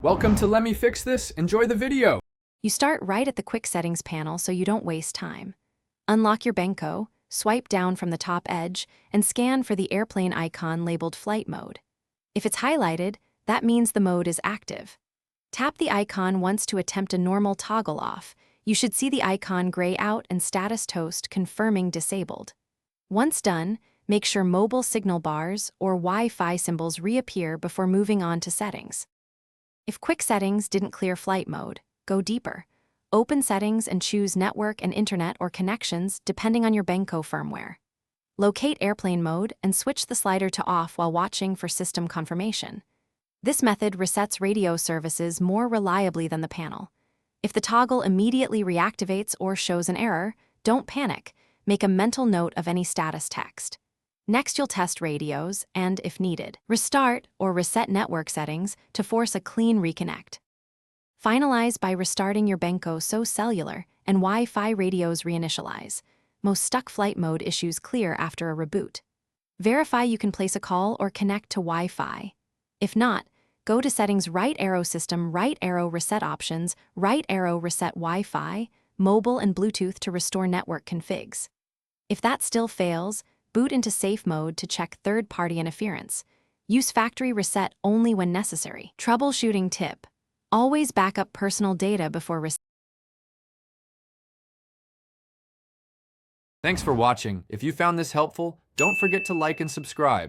Welcome to Let Me Fix This. Enjoy the video. You start right at the Quick Settings panel so you don't waste time. Unlock your Benco, swipe down from the top edge, and scan for the airplane icon labeled Flight Mode. If it's highlighted, that means the mode is active. Tap the icon once to attempt a normal toggle off. You should see the icon gray out and status toast confirming disabled. Once done, make sure mobile signal bars or Wi-Fi symbols reappear before moving on to settings. If Quick Settings didn't clear flight mode, go deeper. Open Settings and choose Network and Internet or Connections depending on your Benco firmware. Locate Airplane Mode and switch the slider to off while watching for system confirmation. This method resets radio services more reliably than the panel. If the toggle immediately reactivates or shows an error, don't panic. Make a mental note of any status text. Next, you'll test radios and, if needed, restart or reset network settings to force a clean reconnect. Finalize by restarting your Benco so cellular and Wi-Fi radios reinitialize. Most stuck flight mode issues clear after a reboot. Verify you can place a call or connect to Wi-Fi. If not, go to Settings, right arrow System, right arrow Reset Options, right arrow Reset Wi-Fi, Mobile and Bluetooth to restore network configs. If that still fails, boot into safe mode to check third-party interference. Use factory reset only when necessary. Troubleshooting tip: always back up personal data before resetting. Thanks for watching. If you found this helpful, don't forget to like and subscribe.